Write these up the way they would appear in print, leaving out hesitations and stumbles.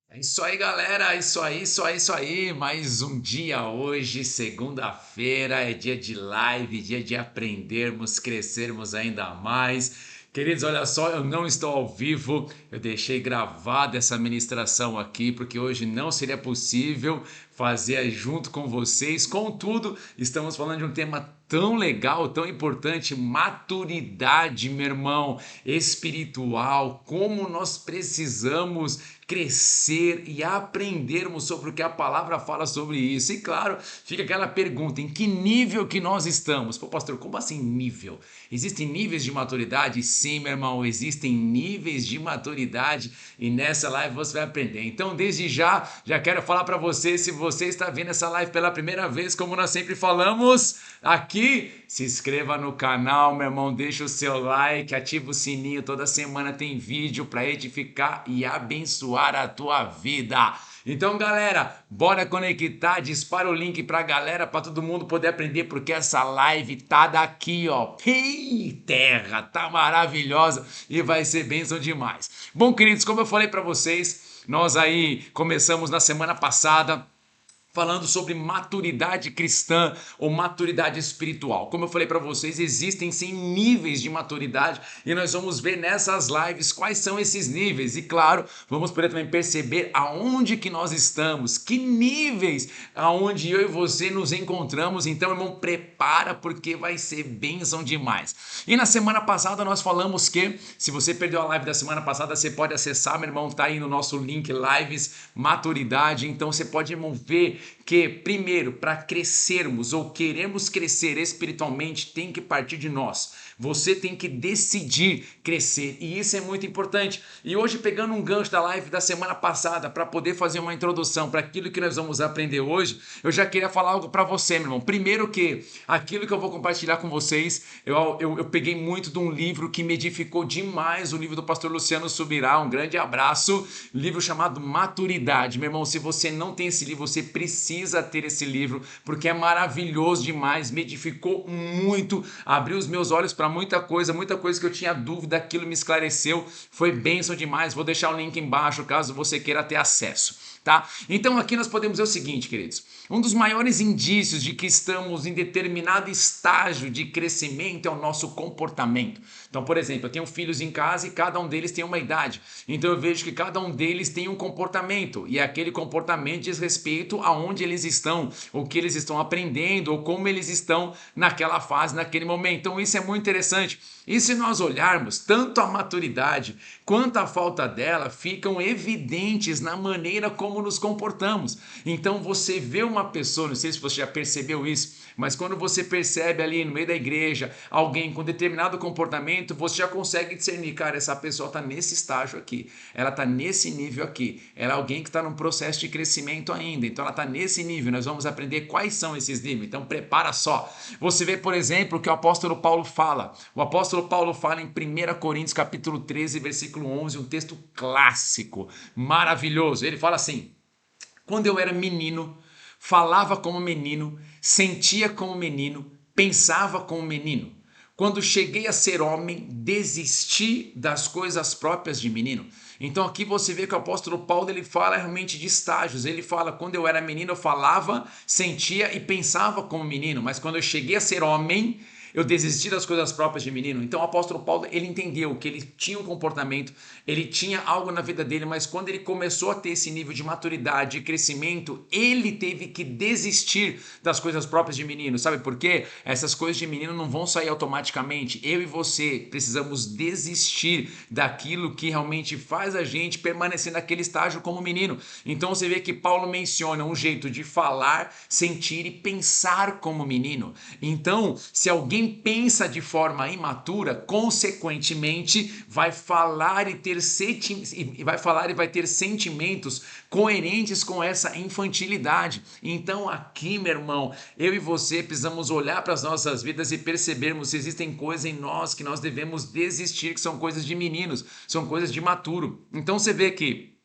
É isso aí, galera. Isso aí. Mais um dia hoje, segunda-feira, é dia de live, dia de aprendermos, crescermos ainda mais. Queridos, olha só, eu não estou ao vivo, eu deixei gravada essa ministração aqui, porque hoje não seria possível fazer junto com vocês. Contudo, estamos falando de um tema tão legal, tão importante, maturidade, meu irmão, espiritual, como nós precisamos crescer e aprendermos sobre o que a palavra fala sobre isso. E claro, fica aquela pergunta, em que nível que nós estamos? Pô, pastor, como assim nível? Existem níveis de maturidade? Sim, meu irmão, existem níveis de maturidade e nessa live você vai aprender. Então, desde já quero falar para você, se você está vendo essa live pela primeira vez, como nós sempre falamos aqui, se inscreva no canal, meu irmão, deixa o seu like, ativa o sininho, toda semana tem vídeo para edificar e abençoar a tua vida. Então, galera, bora conectar, dispara o link pra galera, pra todo mundo poder aprender, porque essa live tá daqui, ó. Ei, terra, tá maravilhosa e vai ser bênção demais. Bom, queridos, como eu falei pra vocês, nós aí começamos na semana passada falando sobre maturidade cristã ou maturidade espiritual. Como eu falei para vocês, existem sim níveis de maturidade e nós vamos ver nessas lives quais são esses níveis. E claro, vamos poder também perceber aonde que nós estamos, que níveis aonde eu e você nos encontramos. Então, irmão, prepara porque vai ser bênção demais. E na semana passada nós falamos que, se você perdeu a live da semana passada, você pode acessar, meu irmão, tá aí no nosso link Lives Maturidade. Então você pode, irmão, ver que, primeiro, para crescermos ou queremos crescer espiritualmente, tem que partir de nós. Você tem que decidir crescer e isso é muito importante. E hoje, pegando um gancho da live da semana passada para poder fazer uma introdução para aquilo que nós vamos aprender hoje, eu já queria falar algo para você, meu irmão. Primeiro que aquilo que eu vou compartilhar com vocês, eu peguei muito de um livro que me edificou demais, o livro do pastor Luciano Subirá, um grande abraço, livro chamado Maturidade. Meu irmão, se você não tem esse livro, você precisa ter esse livro, porque é maravilhoso demais, me edificou muito, abriu os meus olhos para muita coisa que eu tinha dúvida, aquilo me esclareceu, foi bênção demais. Vou deixar o link embaixo caso você queira ter acesso. Tá? Então aqui nós podemos ver o seguinte, queridos, um dos maiores indícios de que estamos em determinado estágio de crescimento é o nosso comportamento. Então, por exemplo, eu tenho filhos em casa e cada um deles tem uma idade. Então eu vejo que cada um deles tem um comportamento e aquele comportamento diz respeito aonde eles estão, o que eles estão aprendendo ou como eles estão naquela fase, naquele momento. Então isso é muito interessante. E se nós olharmos, tanto a maturidade quanto a falta dela ficam evidentes na maneira como nos comportamos. Então você vê uma pessoa, não sei se você já percebeu isso, mas quando você percebe ali no meio da igreja alguém com determinado comportamento, você já consegue discernir, cara, essa pessoa está nesse estágio aqui, ela está nesse nível aqui, ela é alguém que está num processo de crescimento ainda, então ela está nesse nível, nós vamos aprender quais são esses níveis, então prepara só. Você vê, por exemplo, o que o apóstolo Paulo fala. O apóstolo Paulo fala em 1 Coríntios capítulo 13, versículo 11, um texto clássico, maravilhoso. Ele fala assim: quando eu era menino, falava como menino, sentia como menino, pensava como menino. Quando cheguei a ser homem, desisti das coisas próprias de menino. Então aqui você vê que o apóstolo Paulo ele fala realmente de estágios. Ele fala, quando eu era menino eu falava, sentia e pensava como menino, mas quando eu cheguei a ser homem, eu desisti das coisas próprias de menino. Então o apóstolo Paulo, ele entendeu que ele tinha um comportamento, ele tinha algo na vida dele, mas quando ele começou a ter esse nível de maturidade e crescimento, ele teve que desistir das coisas próprias de menino. Sabe por quê? Essas coisas de menino não vão sair automaticamente. Eu e você precisamos desistir daquilo que realmente faz a gente permanecer naquele estágio como menino. Então você vê que Paulo menciona um jeito de falar, sentir e pensar como menino. Então, se alguém pensa de forma imatura, consequentemente vai falar e vai ter sentimentos coerentes com essa infantilidade. Então aqui, meu irmão, eu e você precisamos olhar para as nossas vidas e percebermos se existem coisas em nós que nós devemos desistir, que são coisas de meninos, são coisas de maturo. Então você vê que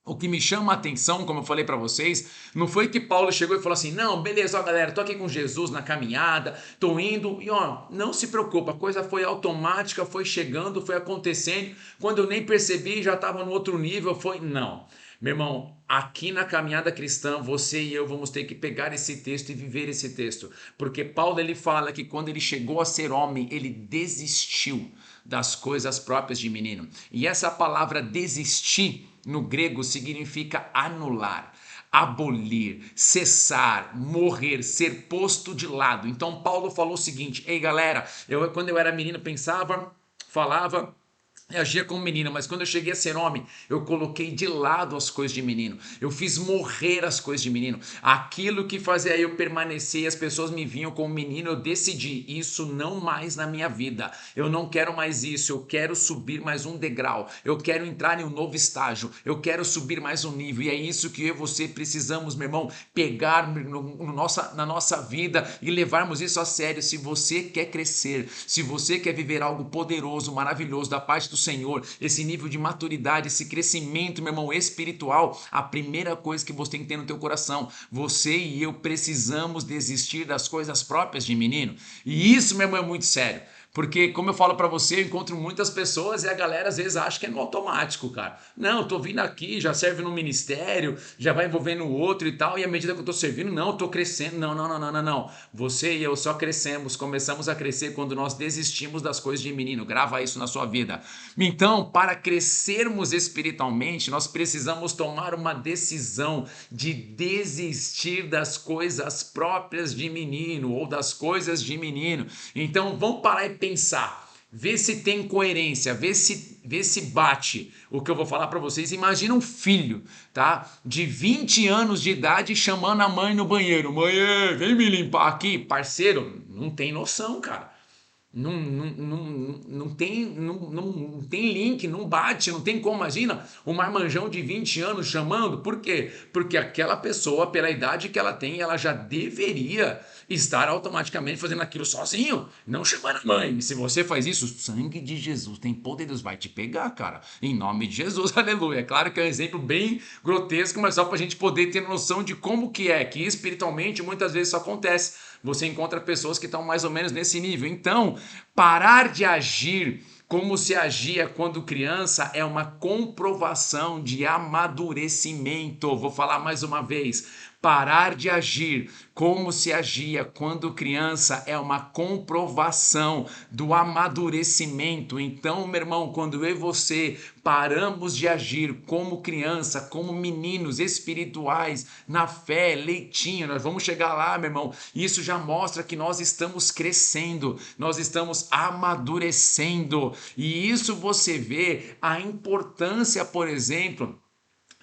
O que me chama a atenção, como eu falei para vocês, não foi que Paulo chegou e falou assim, não, beleza, ó, galera, tô aqui com Jesus na caminhada, tô indo, e ó, não se preocupa, a coisa foi automática, foi chegando, foi acontecendo, quando eu nem percebi, já estava no outro nível, foi, não. Meu irmão, aqui na caminhada cristã, você e eu vamos ter que pegar esse texto e viver esse texto, porque Paulo ele fala que quando ele chegou a ser homem, ele desistiu das coisas próprias de menino. E essa palavra desistir no grego significa anular, abolir, cessar, morrer, ser posto de lado. Então Paulo falou o seguinte: ei galera, quando eu era menino pensava, falava, eu agia como menino, mas quando eu cheguei a ser homem, eu coloquei de lado as coisas de menino. Eu fiz morrer as coisas de menino. Aquilo que fazia eu permanecer, as pessoas me viam como menino, eu decidi, isso não mais na minha vida. Eu não quero mais isso, eu quero subir mais um degrau. Eu quero entrar em um novo estágio. Eu quero subir mais um nível. E é isso que eu e você precisamos, meu irmão, pegar na nossa vida e levarmos isso a sério. Se você quer crescer, se você quer viver algo poderoso, maravilhoso da parte do Senhor, esse nível de maturidade, esse crescimento, meu irmão, espiritual, a primeira coisa que você tem que ter no teu coração, você e eu precisamos desistir das coisas próprias de menino. E isso, meu irmão, é muito sério. Porque, como eu falo pra você, eu encontro muitas pessoas e a galera às vezes acha que é no automático, cara. Não, eu tô vindo aqui, já serve no ministério, já vai envolvendo o outro e tal, e à medida que eu tô servindo, não, eu tô crescendo. Não, não, não, não, não, não. Você e eu só crescemos, começamos a crescer quando nós desistimos das coisas de menino. Grava isso na sua vida. Então, para crescermos espiritualmente, nós precisamos tomar uma decisão de desistir das coisas próprias de menino ou das coisas de menino. Então, vamos parar e pensar, vê se tem coerência, vê se bate o que eu vou falar para vocês. Imagina um filho, tá, de 20 anos de idade chamando a mãe no banheiro: mãe, vem me limpar aqui. Parceiro, não tem noção, cara. Não tem link, não bate, não tem como. Imagina um marmanjão de 20 anos chamando. Por quê? Porque aquela pessoa, pela idade que ela tem, ela já deveria estar automaticamente fazendo aquilo sozinho, não chamando a mãe. E se você faz isso, o sangue de Jesus tem poder, Deus vai te pegar, cara. Em nome de Jesus, aleluia. É claro que é um exemplo bem grotesco, mas só para a gente poder ter noção de como que espiritualmente muitas vezes isso acontece. Você encontra pessoas que estão mais ou menos nesse nível. Então, parar de agir como se agia quando criança é uma comprovação de amadurecimento. Vou falar mais uma vez. Parar de agir como se agia quando criança é uma comprovação do amadurecimento. Então, meu irmão, quando eu e você paramos de agir como criança, como meninos espirituais, na fé, leitinho, nós vamos chegar lá, meu irmão. Isso já mostra que nós estamos crescendo, nós estamos amadurecendo. E isso você vê a importância, por exemplo,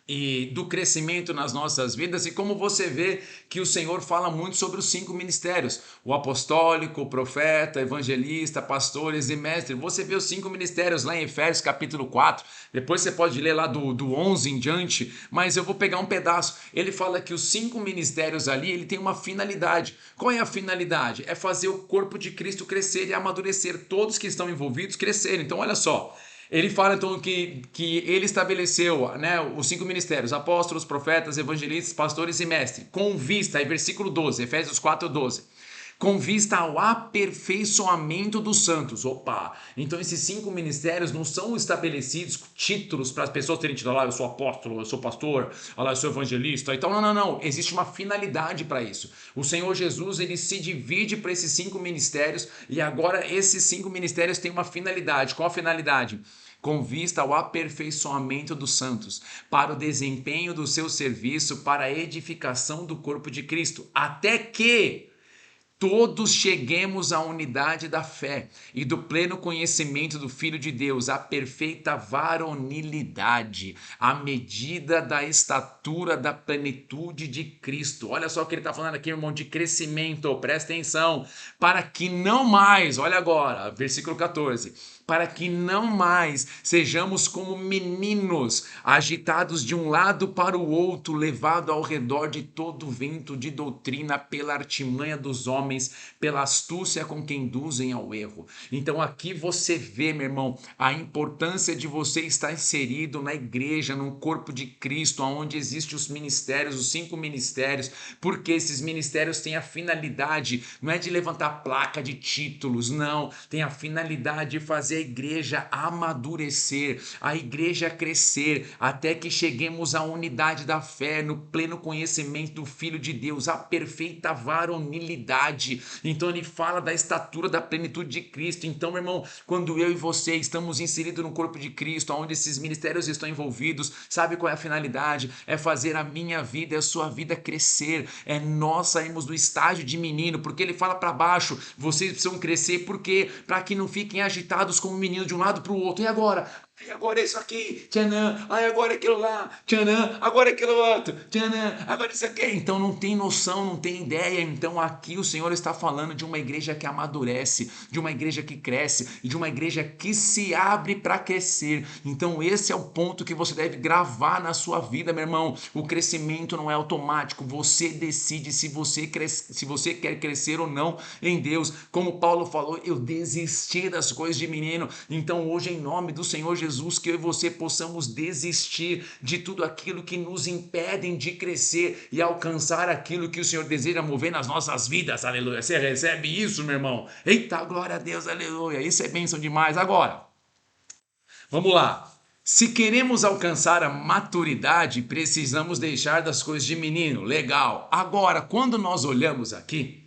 e do crescimento nas nossas vidas, e como você vê que o Senhor fala muito sobre os 5 ministérios, o apostólico, o profeta, evangelista, pastores e mestre. Você vê os 5 ministérios lá em Efésios capítulo 4, depois você pode ler lá do 11 em diante, mas eu vou pegar um pedaço. Ele fala que os 5 ministérios ali, ele tem uma finalidade. Qual é a finalidade? É fazer o corpo de Cristo crescer e amadurecer, todos que estão envolvidos crescerem. Então olha só, ele fala então que ele estabeleceu, né, os 5 ministérios: apóstolos, profetas, evangelistas, pastores e mestres, com vista, aí versículo 12, Efésios 4:12, com vista ao aperfeiçoamento dos santos. Opa! Então esses 5 ministérios não são estabelecidos títulos para as pessoas terem título. Eu sou apóstolo, eu sou pastor, eu sou evangelista. Então não. Existe uma finalidade para isso. O Senhor Jesus, ele se divide para esses 5 ministérios, e agora esses 5 ministérios têm uma finalidade. Qual a finalidade? Com vista ao aperfeiçoamento dos santos, para o desempenho do seu serviço, para a edificação do corpo de Cristo, até que todos cheguemos à unidade da fé e do pleno conhecimento do Filho de Deus, à perfeita varonilidade, à medida da estatura da plenitude de Cristo. Olha só o que ele está falando aqui, irmão, de crescimento. Presta atenção. Para que não mais, olha agora, versículo 14... para que não mais sejamos como meninos, agitados de um lado para o outro, levados ao redor de todo vento de doutrina pela artimanha dos homens, homens, pela astúcia com que induzem ao erro. Então aqui você vê, meu irmão, a importância de você estar inserido na igreja, no corpo de Cristo, onde existem os ministérios, os 5 ministérios, porque esses ministérios têm a finalidade, não é de levantar placa de títulos, não, tem a finalidade de fazer a igreja amadurecer, a igreja crescer, até que cheguemos à unidade da fé, no pleno conhecimento do Filho de Deus, a perfeita varonilidade. Então ele fala da estatura da plenitude de Cristo. Então, meu irmão, quando eu e você estamos inseridos no corpo de Cristo, onde esses ministérios estão envolvidos, sabe qual é a finalidade? É fazer a minha vida e a sua vida crescer. É nós sairmos do estágio de menino, porque ele fala para baixo, vocês precisam crescer, porque para que não fiquem agitados como menino de um lado para o outro. E agora? Agora é isso aqui, tchanã, agora é aquilo lá, tchanã, agora é aquilo outro, tchanã, agora isso aqui. Então não tem noção, não tem ideia. Então aqui o Senhor está falando de uma igreja que amadurece, de uma igreja que cresce e de uma igreja que se abre para crescer. Então esse é o ponto que você deve gravar na sua vida, meu irmão. O crescimento não é automático, você decide se você quer crescer ou não em Deus. Como Paulo falou, eu desisti das coisas de menino. Então hoje, em nome do Senhor Jesus, que eu e você possamos desistir de tudo aquilo que nos impedem de crescer e alcançar aquilo que o Senhor deseja mover nas nossas vidas, aleluia. Você recebe isso, meu irmão? Eita, glória a Deus, aleluia. Isso é bênção demais. Agora, vamos lá. Se queremos alcançar a maturidade, precisamos deixar das coisas de menino. Legal. Agora, quando nós olhamos aqui,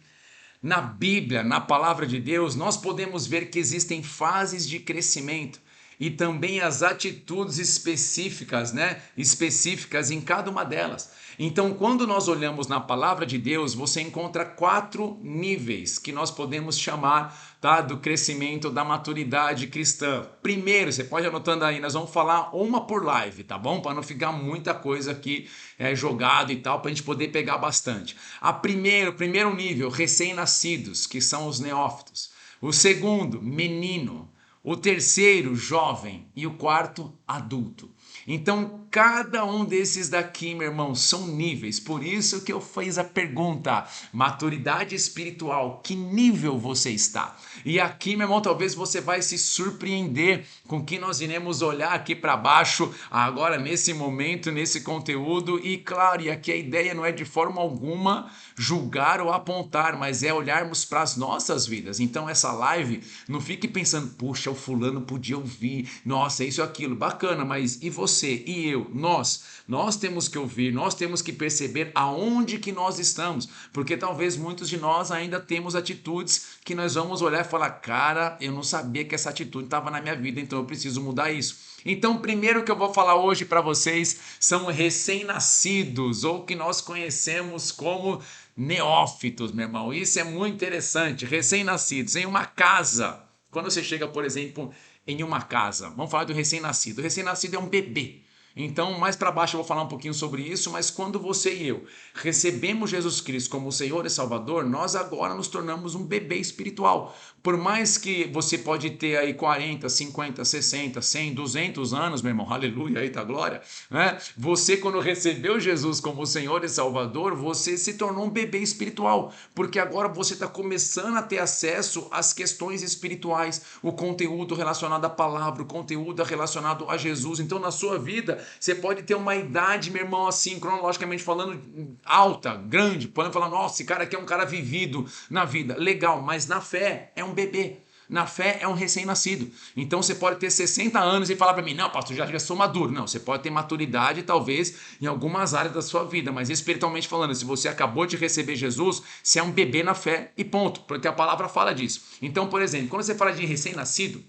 na Bíblia, na palavra de Deus, nós podemos ver que existem fases de crescimento e também as atitudes específicas, específicas em cada uma delas. Então, quando nós olhamos na palavra de Deus, você encontra 4 níveis que nós podemos chamar, tá, do crescimento, da maturidade cristã. Primeiro, você pode ir anotando aí, nós vamos falar uma por live, tá bom? Para não ficar muita coisa aqui jogado e tal, para a gente poder pegar bastante. Primeiro nível, recém-nascidos, que são os neófitos. O segundo, menino. O terceiro, jovem. E o quarto, adulto. Então, cada um desses daqui, meu irmão, são níveis. Por isso que eu fiz a pergunta, maturidade espiritual, que nível você está? E aqui, meu irmão, talvez você vai se surpreender com o que nós iremos olhar aqui para baixo, agora nesse momento, nesse conteúdo. E claro, e aqui a ideia não é de forma alguma julgar ou apontar, mas é olharmos para as nossas vidas. Então, essa live, não fique pensando, puxa, o fulano podia ouvir, nossa, isso e aquilo, bacana, mas e você, e eu, nós temos que ouvir, nós temos que perceber aonde que nós estamos, porque talvez muitos de nós ainda temos atitudes que nós vamos olhar e falar, cara, eu não sabia que essa atitude estava na minha vida, então eu preciso mudar isso. Então, primeiro que eu vou falar hoje para vocês são recém-nascidos, ou que nós conhecemos como neófitos, meu irmão. Isso é muito interessante, recém-nascidos, em uma casa. Quando você chega, por exemplo, em uma casa, vamos falar do recém-nascido. O recém-nascido é um bebê. Então, mais para baixo eu vou falar um pouquinho sobre isso, mas quando você e eu recebemos Jesus Cristo como Senhor e Salvador, nós agora nos tornamos um bebê espiritual. Por mais que você pode ter aí 40, 50, 60, 100, 200 anos, meu irmão, aleluia, eita glória, né? Você, quando recebeu Jesus como Senhor e Salvador, você se tornou um bebê espiritual, porque agora você está começando a ter acesso às questões espirituais, o conteúdo relacionado à palavra, o conteúdo relacionado a Jesus. Então, na sua vida, você pode ter uma idade, meu irmão, assim, cronologicamente falando, alta, grande, podendo falar, nossa, esse cara aqui é um cara vivido na vida, legal, mas na fé é um bebê. Na fé é um recém-nascido. Então você pode ter 60 anos e falar para mim, não, pastor, já sou maduro. Não, você pode ter maturidade talvez em algumas áreas da sua vida, mas espiritualmente falando, se você acabou de receber Jesus, você é um bebê na fé e ponto, porque a palavra fala disso. Então, por exemplo, quando você fala de recém-nascido,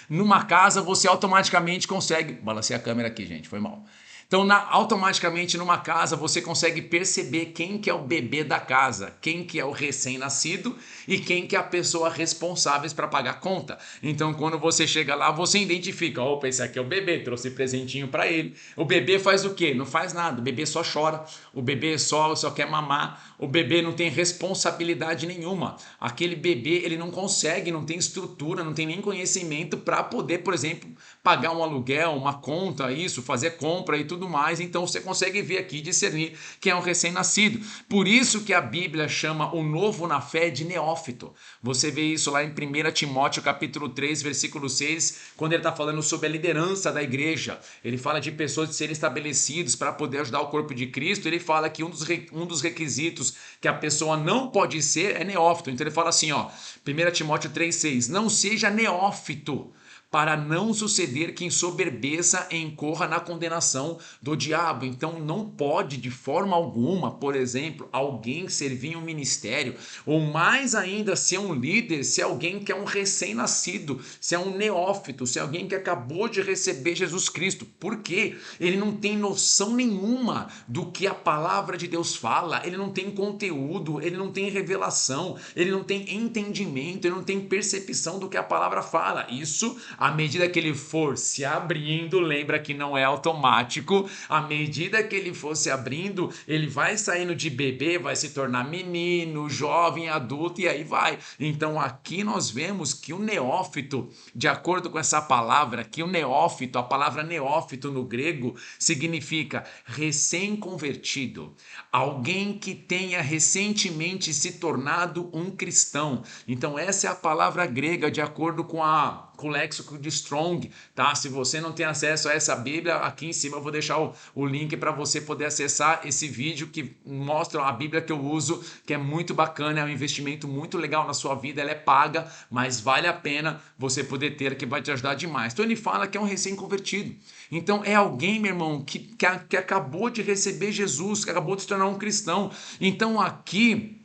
numa casa você automaticamente consegue... Balancei a câmera aqui, gente, foi mal. Então, automaticamente numa casa você consegue perceber quem que é o bebê da casa, quem que é o recém-nascido e quem que é a pessoa responsável para pagar a conta. Então, quando você chega lá, você identifica, opa, esse aqui é o bebê, trouxe presentinho para ele. O bebê faz o quê? Não faz nada, o bebê só chora, o bebê só quer mamar, o bebê não tem responsabilidade nenhuma. Aquele bebê, ele não consegue, não tem estrutura, não tem nem conhecimento para poder, por exemplo, pagar um aluguel, uma conta, isso, fazer compra e tudo tudo mais. Então você consegue ver aqui, discernir quem é um recém-nascido. Por isso que a Bíblia chama o novo na fé de neófito. Você vê isso lá em 1 Timóteo capítulo 3, versículo 6, quando ele está falando sobre a liderança da igreja. Ele fala de pessoas de serem estabelecidos para poder ajudar o corpo de Cristo. Ele fala que um dos requisitos que a pessoa não pode ser é neófito. Então ele fala assim, ó, 1 Timóteo 3,6, não seja neófito, para não suceder que ensoberbeça e incorra na condenação do diabo. Então não pode de forma alguma, por exemplo, alguém servir em um ministério, ou mais ainda ser um líder, se alguém que é um recém-nascido, se é um neófito, se é alguém que acabou de receber Jesus Cristo. Por quê? Ele não tem noção nenhuma do que a palavra de Deus fala, ele não tem conteúdo, ele não tem revelação, ele não tem entendimento, ele não tem percepção do que a palavra fala. Isso, à medida que ele for se abrindo, lembra que não é automático, à medida que ele for se abrindo, ele vai saindo de bebê, vai se tornar menino, jovem, adulto e aí vai. Então aqui nós vemos que o neófito, de acordo com essa palavra, que o neófito, a palavra neófito no grego, significa recém-convertido, alguém que tenha recentemente se tornado um cristão. Então essa é a palavra grega, de acordo com o léxico de Strong, tá? Se você não tem acesso a essa Bíblia, aqui em cima eu vou deixar o link para você poder acessar esse vídeo que mostra a Bíblia que eu uso, que é muito bacana, é um investimento muito legal na sua vida, ela é paga, mas vale a pena você poder ter, que vai te ajudar demais. Então ele fala que é um recém-convertido. Então é alguém, meu irmão, que acabou de receber Jesus, que acabou de se tornar um cristão. Então aqui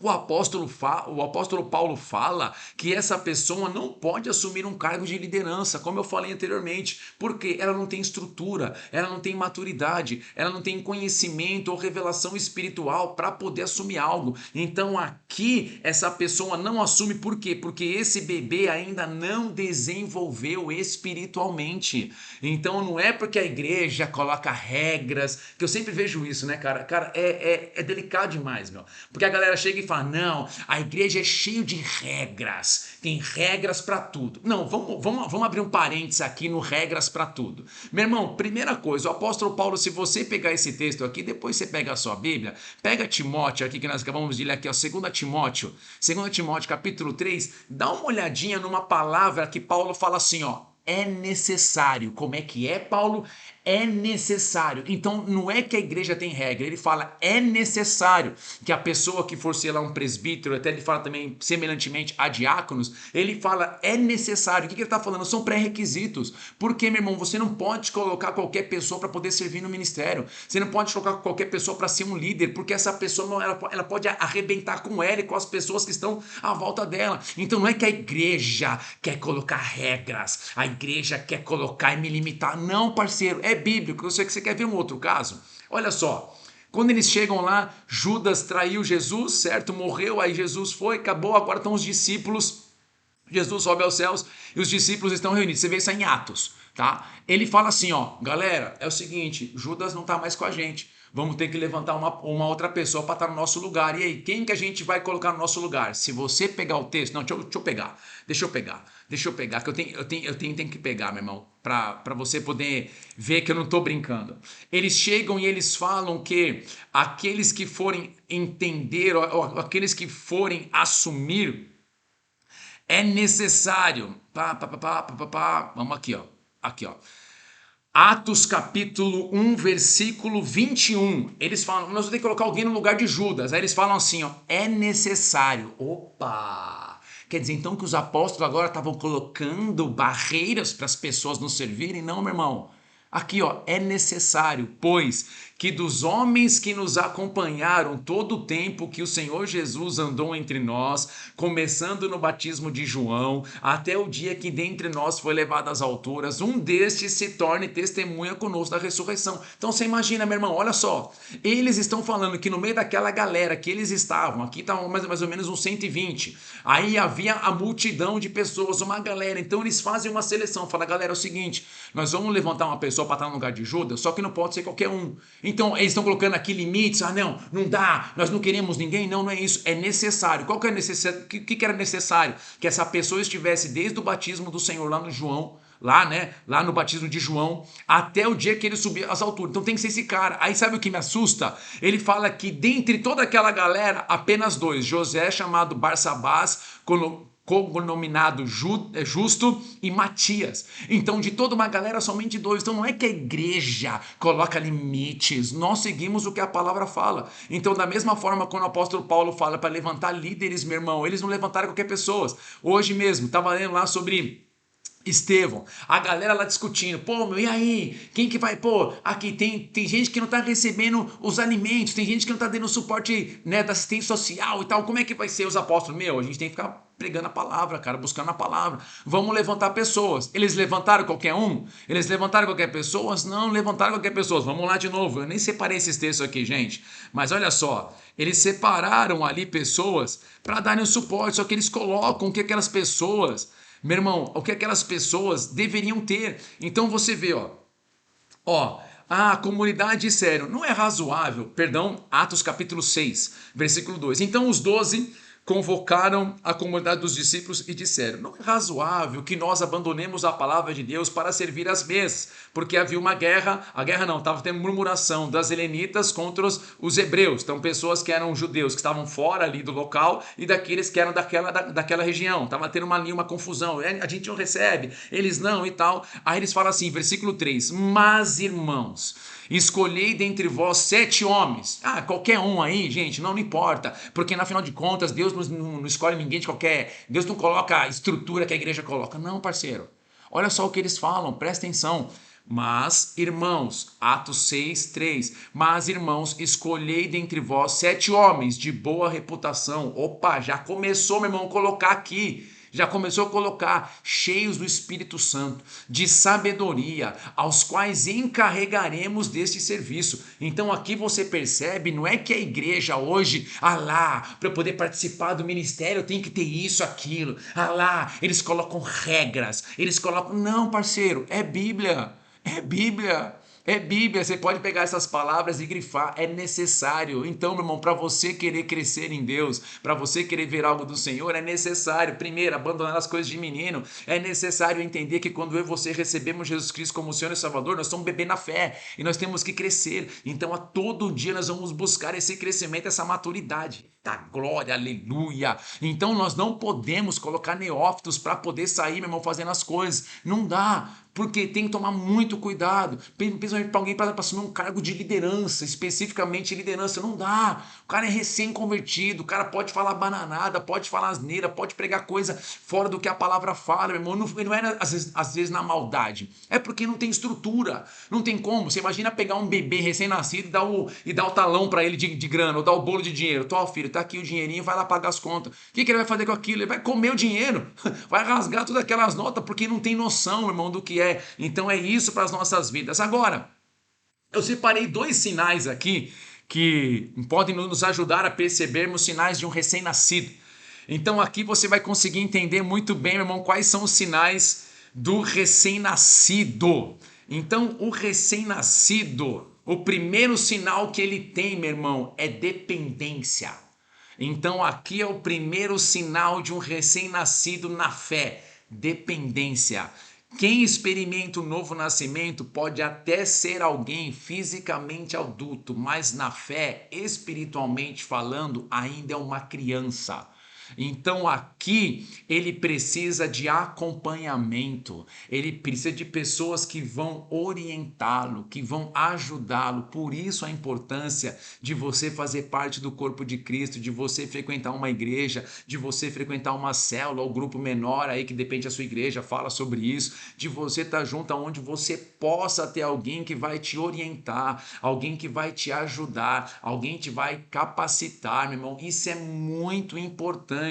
o apóstolo Paulo fala que essa pessoa não pode assumir um cargo de liderança, como eu falei anteriormente, porque ela não tem estrutura, ela não tem maturidade, ela não tem conhecimento ou revelação espiritual para poder assumir algo. Então aqui essa pessoa não assume, por quê? Porque esse bebê ainda não desenvolveu espiritualmente. Então não é porque a igreja coloca regras, que eu sempre vejo isso, né, cara? Cara, é delicado demais, meu. Porque a galera chega e fala, não, a igreja é cheia de regras, tem regras para tudo. Não, vamos abrir um parênteses aqui no regras para tudo. Meu irmão, primeira coisa, o apóstolo Paulo, se você pegar esse texto aqui, depois você pega a sua Bíblia, pega Timóteo aqui, que nós acabamos de ler aqui, ó, 2 Timóteo capítulo 3, dá uma olhadinha numa palavra que Paulo fala assim, ó, é necessário. Como é que é, Paulo? É necessário. Então não é que a igreja tem regra, ele fala é necessário que a pessoa que for ser lá um presbítero, até ele fala também semelhantemente a diáconos, ele fala é necessário. O que ele está falando? São pré-requisitos. Porque, meu irmão, você não pode colocar qualquer pessoa para poder servir no ministério. Você não pode colocar qualquer pessoa para ser um líder, porque essa pessoa não, ela pode arrebentar com ela e com as pessoas que estão à volta dela. Então não é que a igreja quer colocar regras, a igreja quer colocar e me limitar. Não, parceiro, é bíblico. Eu sei que você quer ver um outro caso. Olha só, quando eles chegam lá, Judas traiu Jesus, certo? Morreu, aí Jesus foi, acabou, agora estão os discípulos. Jesus sobe aos céus e os discípulos estão reunidos. Você vê isso em Atos, tá? Ele fala assim, ó, galera, é o seguinte, Judas não está mais com a gente. Vamos ter que levantar uma outra pessoa para estar no nosso lugar. E aí, quem que a gente vai colocar no nosso lugar? Se você pegar o texto... Não, deixa eu pegar, que eu tenho que pegar, meu irmão, para você poder ver que eu não estou brincando. Eles chegam e eles falam que aqueles que forem entender, ou aqueles que forem assumir, é necessário... Vamos aqui, ó. Aqui, ó. Atos capítulo 1, versículo 21, eles falam, nós vamos ter que colocar alguém no lugar de Judas, aí eles falam assim, ó, é necessário, opa, quer dizer então que os apóstolos agora estavam colocando barreiras para as pessoas nos servirem? Não, meu irmão, aqui ó, é necessário, pois que dos homens que nos acompanharam todo o tempo que o Senhor Jesus andou entre nós, começando no batismo de João, até o dia que dentre nós foi levado às alturas, um destes se torne testemunha conosco da ressurreição. Então você imagina, meu irmão, olha só, eles estão falando que no meio daquela galera que eles estavam, aqui estavam mais ou menos uns 120, aí havia a multidão de pessoas, uma galera, então eles fazem uma seleção, fala, galera, é o seguinte, nós vamos levantar uma pessoa para estar no lugar de Judas, só que não pode ser qualquer um. Então, eles estão colocando aqui limites. Não dá, nós não queremos ninguém. Não é isso. É necessário. Qual que é necessário? O que era necessário? Que essa pessoa estivesse desde o batismo do Senhor lá no João, lá, né? Lá no batismo de João, até o dia que ele subir às alturas. Então tem que ser esse cara. Aí sabe o que me assusta? Ele fala que dentre toda aquela galera, apenas dois, José, chamado Barsabás, cognominado Justo, e Matias. Então de toda uma galera somente dois. Então não é que a igreja coloca limites, nós seguimos o que a palavra fala. Então da mesma forma quando o apóstolo Paulo fala para levantar líderes, meu irmão, eles não levantaram qualquer pessoa. Hoje mesmo, estava lendo lá sobre Estevão, a galera lá discutindo, pô, meu, e aí? Quem que vai, pô, aqui tem gente que não tá recebendo os alimentos, tem gente que não tá dando suporte, né, da assistência social e tal, como é que vai ser os apóstolos? Meu, a gente tem que ficar pregando a palavra, cara, buscando a palavra, vamos levantar pessoas. Eles levantaram qualquer um? Eles levantaram qualquer pessoa? Não levantaram qualquer pessoa. Vamos lá de novo, eu nem separei esses textos aqui, gente, mas olha só, eles separaram ali pessoas para darem o suporte, só que eles colocam o que aquelas pessoas, meu irmão, o que aquelas pessoas deveriam ter. Então você vê, a comunidade disseram, não é razoável, perdão, Atos capítulo 6, versículo 2. Então os 12 convocaram a comunidade dos discípulos e disseram, não é razoável que nós abandonemos a palavra de Deus para servir às mesas, porque havia uma guerra, estava tendo murmuração das helenitas contra os hebreus, então pessoas que eram judeus, que estavam fora ali do local, e daqueles que eram daquela região, estava tendo uma confusão, a gente não recebe, eles não e tal. Aí eles falam assim, versículo 3, mas irmãos, escolhei dentre vós 7 homens. Qualquer um aí, gente, não importa. Porque, na final de contas, Deus não escolhe ninguém de qualquer... Deus não coloca a estrutura que a igreja coloca. Não, parceiro. Olha só o que eles falam, presta atenção. Mas, irmãos, Atos 6, 3. Mas, irmãos, escolhei dentre vós 7 homens de boa reputação. Opa, já começou, meu irmão, a colocar aqui. Já começou a colocar, cheios do Espírito Santo, de sabedoria, aos quais encarregaremos deste serviço. Então aqui você percebe, não é que a igreja hoje, para eu poder participar do ministério, tem que ter isso, aquilo. Eles colocam regras, eles colocam... Não, parceiro, é Bíblia, é Bíblia. É Bíblia, você pode pegar essas palavras e grifar, é necessário. Então, meu irmão, para você querer crescer em Deus, para você querer ver algo do Senhor, é necessário, primeiro, abandonar as coisas de menino. É necessário entender que quando eu e você recebemos Jesus Cristo como Senhor e Salvador, nós somos bebê na fé e nós temos que crescer. Então, a todo dia nós vamos buscar esse crescimento, essa maturidade. Tá, glória, aleluia. Então, nós não podemos colocar neófitos para poder sair, meu irmão, fazendo as coisas. Não dá. Porque tem que tomar muito cuidado, principalmente para alguém para assumir um cargo de liderança, especificamente liderança, não dá. O cara é recém-convertido, o cara pode falar bananada, pode falar asneira, pode pregar coisa fora do que a palavra fala, meu irmão. Não é às vezes na maldade, é porque não tem estrutura, não tem como. Você imagina pegar um bebê recém-nascido e dar o talão para ele de grana, ou dar o bolo de dinheiro. Tó, filho, tá aqui o dinheirinho, vai lá pagar as contas. O que ele vai fazer com aquilo? Ele vai comer o dinheiro, vai rasgar todas aquelas notas, porque não tem noção, meu irmão, do que é. Então é isso para as nossas vidas. Agora, eu separei 2 sinais aqui que podem nos ajudar a percebermos sinais de um recém-nascido. Então aqui você vai conseguir entender muito bem, meu irmão, quais são os sinais do recém-nascido. Então o recém-nascido, o primeiro sinal que ele tem, meu irmão, é dependência. Então aqui é o primeiro sinal de um recém-nascido na fé, dependência. Quem experimenta o novo nascimento pode até ser alguém fisicamente adulto, mas na fé, espiritualmente falando, ainda é uma criança. Então aqui ele precisa de acompanhamento, ele precisa de pessoas que vão orientá-lo, que vão ajudá-lo. Por isso a importância de você fazer parte do corpo de Cristo, de você frequentar uma igreja, de você frequentar uma célula ou grupo menor aí que depende da sua igreja, fala sobre isso, de você estar junto aonde você possa ter alguém que vai te orientar, alguém que vai te ajudar, alguém que vai capacitar, meu irmão. Isso é muito importante.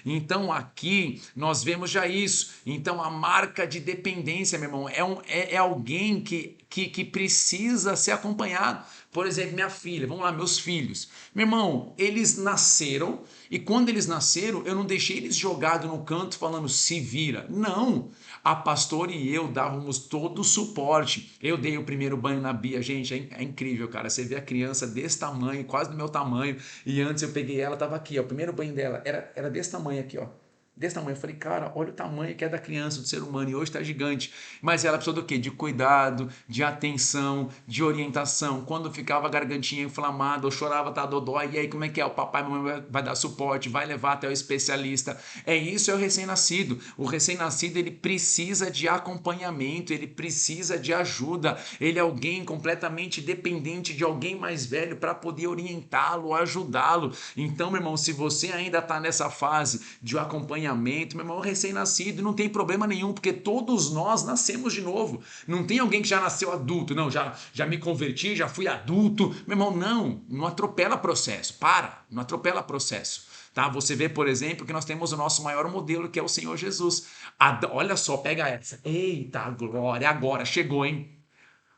Então aqui nós vemos já isso. Então a marca de dependência, meu irmão, é alguém que precisa ser acompanhado. Por exemplo, minha filha, vamos lá, meus filhos. Meu irmão, eles nasceram e quando eles nasceram, eu não deixei eles jogados no canto falando se vira. Não, a pastora e eu dávamos todo o suporte. Eu dei o primeiro banho na Bia, gente, é incrível, cara. Você vê a criança desse tamanho, quase do meu tamanho, e antes eu peguei ela, tava aqui, ó, o primeiro banho dela era desse tamanho aqui, ó. desse tamanho. Eu falei, cara, olha o tamanho que é da criança, do ser humano, e hoje está gigante. Mas ela precisou do quê? De cuidado, de atenção, de orientação. Quando ficava a gargantinha inflamada, ou chorava, tá dodói, e aí como é que é? O papai e a mamãe vai dar suporte, vai levar até o especialista. É isso, é o recém-nascido. O recém-nascido, ele precisa de acompanhamento, ele precisa de ajuda. Ele é alguém completamente dependente de alguém mais velho para poder orientá-lo, ajudá-lo. Então, meu irmão, se você ainda está nessa fase de acompanhamento, meu irmão, recém-nascido, não tem problema nenhum, porque todos nós nascemos de novo. Não tem alguém que já nasceu adulto, não, já me converti, já fui adulto. Meu irmão, não atropela processo, não atropela processo. Tá? Você vê, por exemplo, que nós temos o nosso maior modelo, que é o Senhor Jesus. Olha só, pega essa. Eita, glória, agora chegou, hein?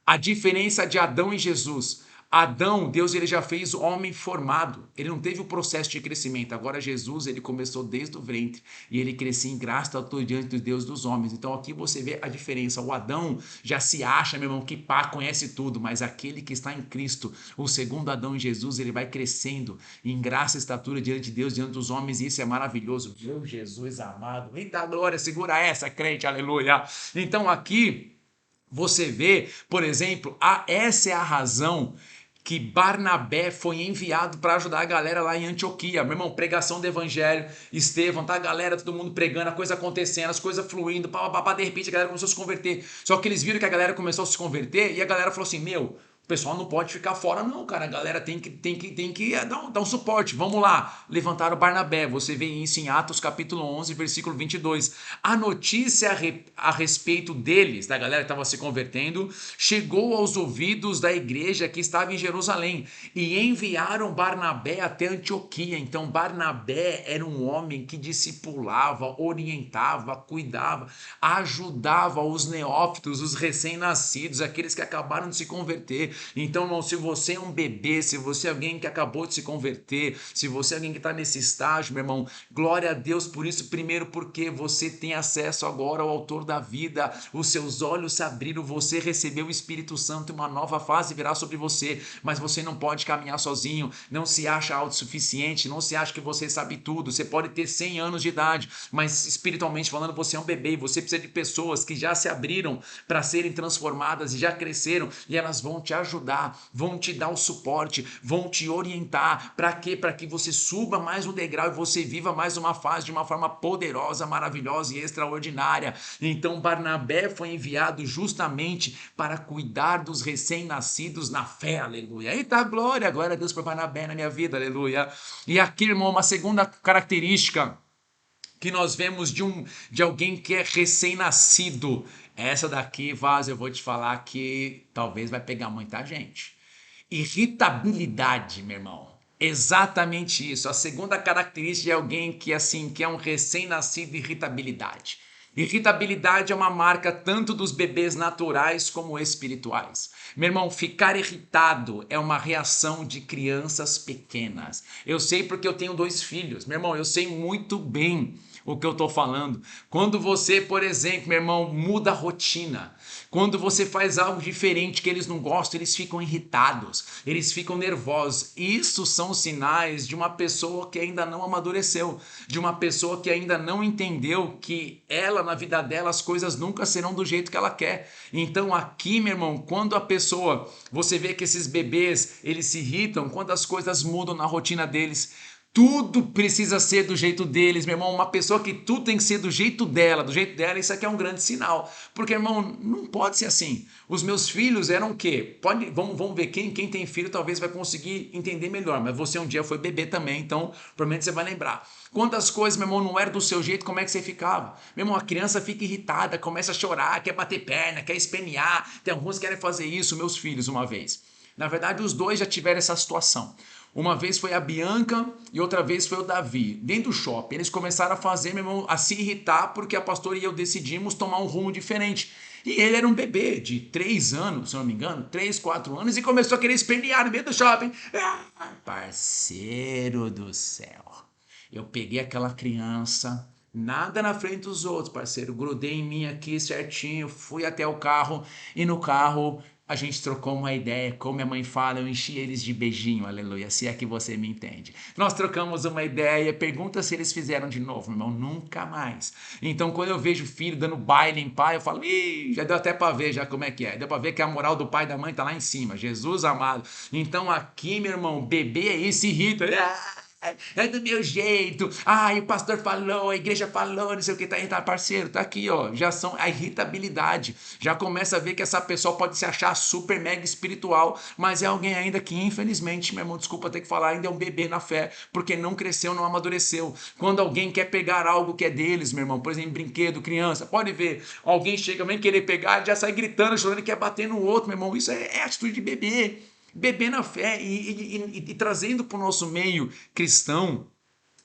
A diferença de Adão e Jesus. Adão, Deus ele já fez o homem formado. Ele não teve o processo de crescimento. Agora Jesus, ele começou desde o ventre e ele crescia em graça e altura diante do Deus dos homens. Então aqui você vê a diferença. O Adão já se acha, meu irmão, que pá, conhece tudo, mas aquele que está em Cristo, o segundo Adão em Jesus, ele vai crescendo em graça e estatura diante de Deus, diante dos homens, e isso é maravilhoso. Meu Jesus amado, eita glória, segura essa, crente, aleluia. Então aqui você vê, por exemplo, essa é a razão que Barnabé foi enviado para ajudar a galera lá em Antioquia. Meu irmão, pregação do evangelho, Estevão, tá a galera, todo mundo pregando, a coisa acontecendo, as coisas fluindo, de repente a galera começou a se converter. Só que eles viram que a galera começou a se converter e a galera falou assim, meu, o pessoal não pode ficar fora não, cara, a galera tem que dar um suporte, vamos lá, levantaram Barnabé, você vê isso em Atos capítulo 11, versículo 22. A notícia a respeito deles, da galera que estava se convertendo, chegou aos ouvidos da igreja que estava em Jerusalém e enviaram Barnabé até Antioquia. Então Barnabé era um homem que discipulava, orientava, cuidava, ajudava os neófitos, os recém-nascidos, aqueles que acabaram de se converter. Então, irmão, se você é um bebê, se você é alguém que acabou de se converter, se você é alguém que está nesse estágio, meu irmão, glória a Deus por isso. Primeiro porque você tem acesso agora ao autor da vida, os seus olhos se abriram, você recebeu o Espírito Santo e uma nova fase virá sobre você, mas você não pode caminhar sozinho, não se acha autossuficiente, não se acha que você sabe tudo. Você pode ter 100 anos de idade, mas espiritualmente falando, você é um bebê e você precisa de pessoas que já se abriram para serem transformadas e já cresceram, e elas vão te ajudar, vão te dar o suporte, vão te orientar. Para quê? Para que você suba mais um degrau e você viva mais uma fase de uma forma poderosa, maravilhosa e extraordinária. Então Barnabé foi enviado justamente para cuidar dos recém-nascidos na fé, aleluia. Eita glória, glória a Deus por Barnabé na minha vida, aleluia. E aqui, irmão, uma segunda característica que nós vemos de alguém que é recém-nascido. Essa daqui, Vaz, eu vou te falar que talvez vai pegar muita gente. Irritabilidade, meu irmão. Exatamente isso. A segunda característica de alguém que assim, que é um recém-nascido, irritabilidade. Irritabilidade é uma marca tanto dos bebês naturais como espirituais. Meu irmão, ficar irritado é uma reação de crianças pequenas. Eu sei porque eu tenho 2 filhos. Meu irmão, eu sei muito bem o que eu estou falando. Quando você, por exemplo, meu irmão, muda a rotina, quando você faz algo diferente que eles não gostam, eles ficam irritados, eles ficam nervosos. Isso são sinais de uma pessoa que ainda não amadureceu, de uma pessoa que ainda não entendeu que ela, na vida dela, as coisas nunca serão do jeito que ela quer. Então aqui, meu irmão, quando a pessoa, você vê que esses bebês, eles se irritam, quando as coisas mudam na rotina deles, tudo precisa ser do jeito deles, meu irmão. Uma pessoa que tudo tem que ser do jeito dela, isso aqui é um grande sinal. Porque, irmão, não pode ser assim. Os meus filhos eram o quê? Vamos ver, quem tem filho talvez vai conseguir entender melhor. Mas você um dia foi bebê também, então provavelmente você vai lembrar. Quantas coisas, meu irmão, não eram do seu jeito, como é que você ficava? Meu irmão, a criança fica irritada, começa a chorar, quer bater perna, quer espernear. Tem alguns que querem fazer isso, meus filhos, uma vez. Na verdade, os dois já tiveram essa situação. Uma vez foi a Bianca e outra vez foi o Davi, dentro do shopping. Eles começaram a fazer, meu irmão, a se irritar porque a pastora e eu decidimos tomar um rumo diferente. E ele era um bebê de 3 anos, se não me engano, 3, 4 anos, e começou a querer espernear no meio do shopping. Ah, parceiro do céu. Eu peguei aquela criança, nada na frente dos outros, parceiro. Grudei em mim aqui certinho, fui até o carro e no carro A gente trocou uma ideia, como minha mãe fala, eu enchi eles de beijinho, aleluia, se é que você me entende. Nós trocamos uma ideia, pergunta se eles fizeram de novo, irmão, nunca mais. Então, quando eu vejo filho dando baile em pai, eu falo, ih, já deu até para ver já como é que é. Deu para ver que a moral do pai e da mãe tá lá em cima, Jesus amado. Então, aqui, meu irmão, bebê aí se irrita. É do meu jeito. Ai, o pastor falou, a igreja falou, não sei o que, tá parceiro, tá aqui, ó. Já são a irritabilidade. Já começa a ver que essa pessoa pode se achar super mega espiritual, mas é alguém ainda que, infelizmente, meu irmão, desculpa ter que falar, ainda é um bebê na fé, porque não cresceu, não amadureceu. Quando alguém quer pegar algo que é deles, meu irmão, por exemplo, brinquedo, criança, pode ver, alguém chega, vem querer pegar, já sai gritando, chorando, quer bater no outro, meu irmão. Isso é atitude de bebê. Beber na fé e trazendo para o nosso meio cristão,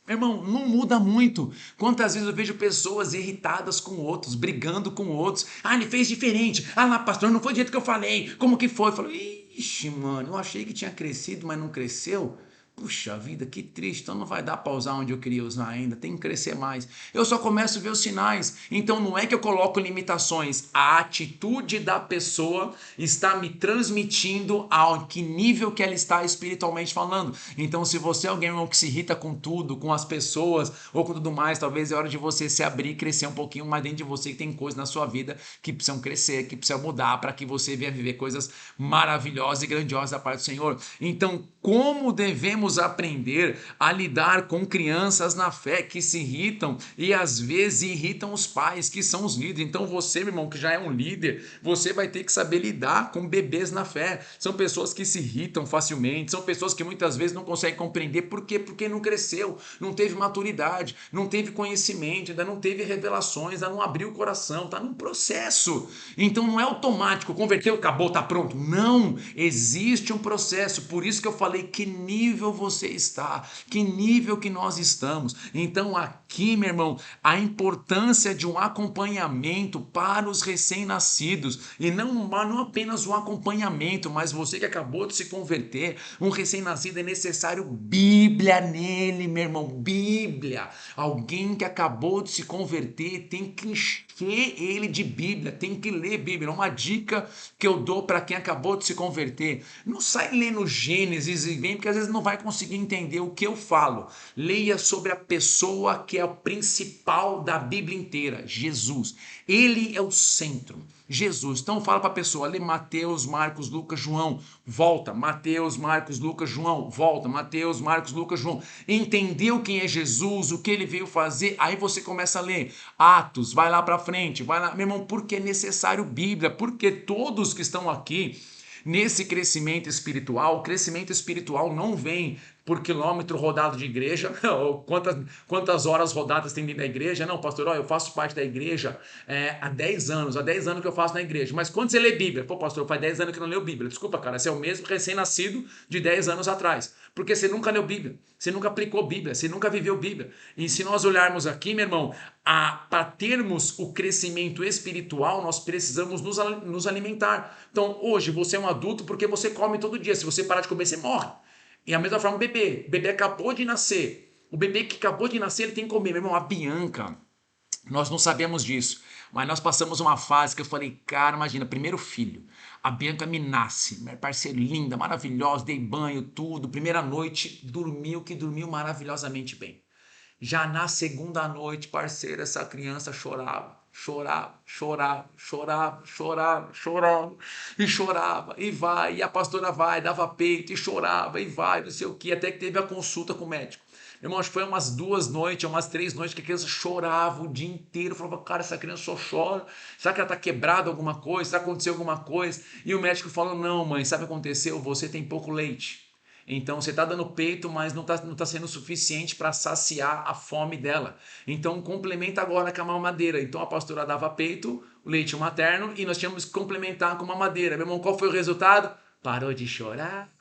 meu irmão, não muda muito. Quantas vezes eu vejo pessoas irritadas com outros, brigando com outros. Ah, ele fez diferente. Ah lá, pastor, não foi do jeito que eu falei. Como que foi? Eu falo, ixi, mano, eu achei que tinha crescido, mas não cresceu. Puxa vida, que triste, então não vai dar para usar onde eu queria usar ainda, tem que crescer mais. Eu só começo a ver os sinais, então não é que eu coloco limitações, a atitude da pessoa está me transmitindo a que nível que ela está espiritualmente falando. Então se você é alguém, irmão, que se irrita com tudo, com as pessoas ou com tudo mais, talvez é hora de você se abrir e crescer um pouquinho mais dentro de você, que tem coisas na sua vida que precisam crescer, que precisam mudar para que você venha viver coisas maravilhosas e grandiosas da parte do Senhor. Então, como devemos aprender a lidar com crianças na fé que se irritam e às vezes irritam os pais que são os líderes? Então você, meu irmão, que já é um líder, você vai ter que saber lidar com bebês na fé. São pessoas que se irritam facilmente, são pessoas que muitas vezes não conseguem compreender por quê? Porque não cresceu, não teve maturidade, não teve conhecimento, ainda não teve revelações, ainda não abriu o coração, está num processo. Então não é automático, converteu, acabou, está pronto. Não, existe um processo. Por isso que eu falei que nível você está, que nível que nós estamos. Então aqui, meu irmão, a importância de um acompanhamento para os recém-nascidos, e não apenas um acompanhamento, mas você que acabou de se converter, um recém-nascido, é necessário Bíblia nele, meu irmão, Bíblia. Alguém que acabou de se converter tem que encher ele de Bíblia, tem que ler Bíblia. Uma dica que eu dou para quem acabou de se converter: não sai lendo Gênesis e vem, porque às vezes não vai conseguir entender o que eu falo. Leia sobre a pessoa que é o principal da Bíblia inteira, Jesus. Ele é o centro, Jesus. Então fala para a pessoa, lê Mateus, Marcos, Lucas, João, volta, Mateus, Marcos, Lucas, João, volta, Mateus, Marcos, Lucas, João. Entendeu quem é Jesus, o que ele veio fazer, aí você começa a ler Atos, vai lá para frente, vai lá, meu irmão, porque é necessário Bíblia, porque todos que estão aqui nesse crescimento espiritual, o crescimento espiritual não vem por quilômetro rodado de igreja, ou quantas horas rodadas tem dentro da igreja. Não, pastor, eu faço parte da igreja há 10 anos, há 10 anos que eu faço na igreja. Mas quando você lê Bíblia? Pô, pastor, faz 10 anos que eu não leio Bíblia. Desculpa, cara, você é o mesmo recém-nascido de 10 anos atrás, porque você nunca leu Bíblia, você nunca aplicou Bíblia, você nunca viveu Bíblia. E se nós olharmos aqui, meu irmão, para termos o crescimento espiritual, nós precisamos nos alimentar. Então, hoje, você é um adulto porque você come todo dia. Se você parar de comer, você morre. E a mesma forma o bebê. O bebê acabou de nascer. O bebê que acabou de nascer, ele tem que comer. Meu irmão, a Bianca, nós não sabemos disso, mas nós passamos uma fase que eu falei, cara, imagina, primeiro filho, a Bianca me nasce, minha parceira linda, maravilhosa, dei banho, tudo, primeira noite, dormiu maravilhosamente bem. Já na segunda noite, parceira, essa criança chorava, e chorava, e vai, e a pastora vai, dava peito, e chorava, e vai, não sei o que, até que teve a consulta com o médico. Meu irmão, acho que foi umas 2 noites, umas 3 noites que a criança chorava o dia inteiro. Eu falava, cara, essa criança só chora. Será que ela tá quebrada alguma coisa? Será que aconteceu alguma coisa? E o médico falou, não, mãe, sabe o que aconteceu? Você tem pouco leite. Então você está dando peito, mas não tá sendo suficiente para saciar a fome dela. Então complementa agora com a mamadeira. Então a pastora dava peito, o leite materno, e nós tínhamos que complementar com mamadeira. Meu irmão, qual foi o resultado? Parou de chorar.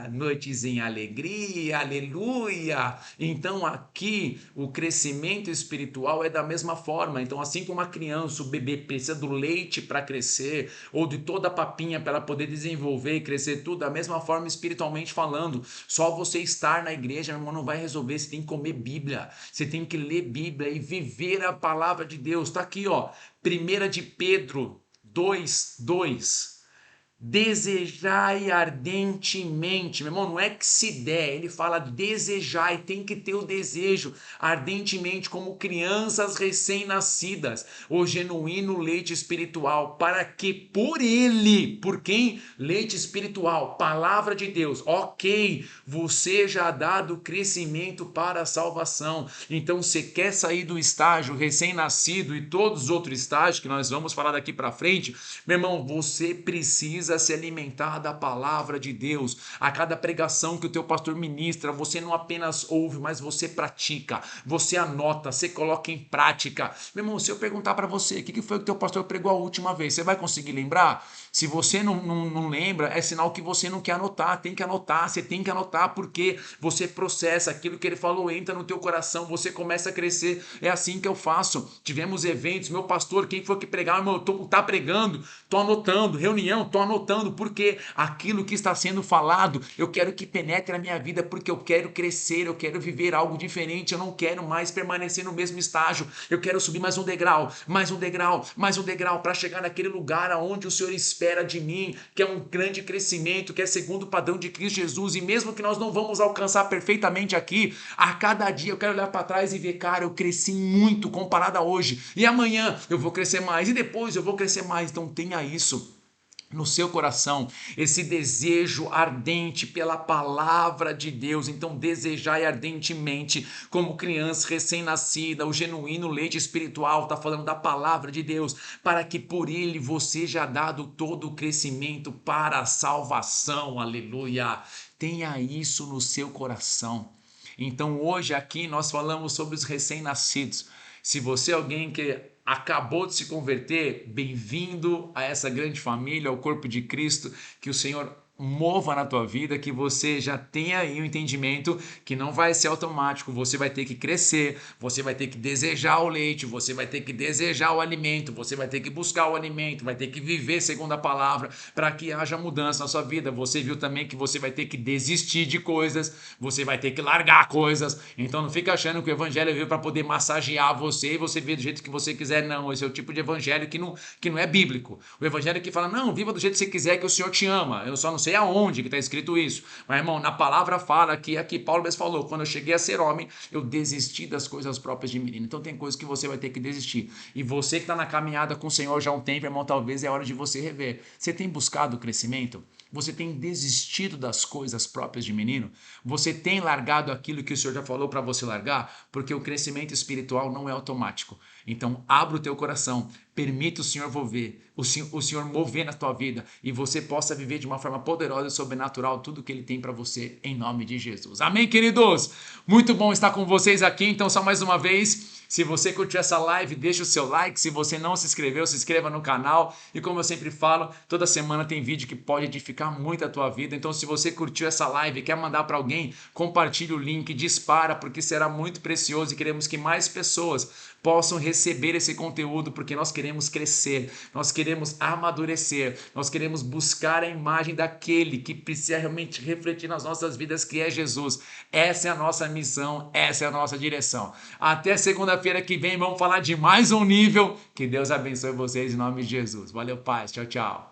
Noites em alegria, aleluia. Então aqui o crescimento espiritual é da mesma forma. Então assim como uma criança, o bebê precisa do leite para crescer, ou de toda a papinha para ela poder desenvolver e crescer tudo, da mesma forma espiritualmente falando. Só você estar na igreja, meu irmão, não vai resolver. Você tem que comer Bíblia, você tem que ler Bíblia e viver a palavra de Deus. Está aqui, ó, 1 de Pedro 2:2. Desejai ardentemente, meu irmão, não é que se der, ele fala desejai, tem que ter o desejo ardentemente, como crianças recém-nascidas, o genuíno leite espiritual, para que por ele, por quem? Leite espiritual, palavra de Deus, ok, você já ha dado crescimento para a salvação. Então, você quer sair do estágio recém-nascido e todos os outros estágios que nós vamos falar daqui para frente, meu irmão, você precisa se alimentar da palavra de Deus. A cada pregação que o teu pastor ministra, você não apenas ouve, mas você pratica, você anota, você coloca em prática. Meu irmão, se eu perguntar para você, o que foi que o teu pastor pregou a última vez, você vai conseguir lembrar? Se você não lembra, é sinal que você não quer anotar, tem que anotar, você tem que anotar, porque você processa aquilo que ele falou, entra no teu coração, você começa a crescer. É assim que eu faço. Tivemos eventos, meu pastor, quem foi que pregar, irmão, tá pregando, tô anotando, reunião, tô anotando, porque aquilo que está sendo falado, eu quero que penetre na minha vida, porque eu quero crescer, eu quero viver algo diferente, eu não quero mais permanecer no mesmo estágio, eu quero subir mais um degrau, mais um degrau, mais um degrau, para chegar naquele lugar aonde o Senhor espera de mim, que é um grande crescimento, que é segundo o padrão de Cristo Jesus. E mesmo que nós não vamos alcançar perfeitamente aqui, a cada dia eu quero olhar para trás e ver, cara, eu cresci muito comparado a hoje, e amanhã eu vou crescer mais, e depois eu vou crescer mais. Então tenha isso no seu coração, esse desejo ardente pela palavra de Deus. Então desejai ardentemente, como criança recém-nascida, o genuíno leite espiritual, está falando da palavra de Deus, para que por ele você já dado todo o crescimento para a salvação. Aleluia! Tenha isso no seu coração. Então hoje aqui nós falamos sobre os recém-nascidos. Se você é alguém que acabou de se converter, bem-vindo a essa grande família, ao corpo de Cristo, que o Senhor mova na tua vida, que você já tenha aí um entendimento que não vai ser automático, você vai ter que crescer, você vai ter que desejar o leite, você vai ter que desejar o alimento, você vai ter que buscar o alimento, vai ter que viver segundo a palavra para que haja mudança na sua vida. Você viu também que você vai ter que desistir de coisas, você vai ter que largar coisas. Então não fica achando que o evangelho veio para poder massagear você e você viver do jeito que você quiser. Não, esse é o tipo de evangelho que não é bíblico. O evangelho que fala, não, viva do jeito que você quiser, que o Senhor te ama. Eu só não sei aonde que está escrito isso, mas irmão, na palavra fala que aqui Paulo mesmo falou, quando eu cheguei a ser homem, eu desisti das coisas próprias de menino. Então tem coisas que você vai ter que desistir, e você que está na caminhada com o Senhor já há um tempo, irmão, talvez é hora de você rever. Você tem buscado o crescimento? Você tem desistido das coisas próprias de menino? Você tem largado aquilo que o Senhor já falou para você largar? Porque o crescimento espiritual não é automático. Então abra o teu coração, permita o Senhor mover na tua vida, e você possa viver de uma forma poderosa e sobrenatural tudo que Ele tem para você, em nome de Jesus. Amém, queridos? Muito bom estar com vocês aqui. Então, só mais uma vez, se você curtiu essa live, deixa o seu like. Se você não se inscreveu, se inscreva no canal. E como eu sempre falo, toda semana tem vídeo que pode edificar muito a tua vida. Então, se você curtiu essa live e quer mandar para alguém, compartilhe o link, dispara, porque será muito precioso, e queremos que mais pessoas possam receber esse conteúdo, porque nós queremos crescer, nós queremos amadurecer, nós queremos buscar a imagem daquele que precisa realmente refletir nas nossas vidas, que é Jesus. Essa é a nossa missão, essa é a nossa direção. Até segunda-feira que vem, vamos falar de mais um nível. Que Deus abençoe vocês em nome de Jesus. Valeu, paz. Tchau, tchau.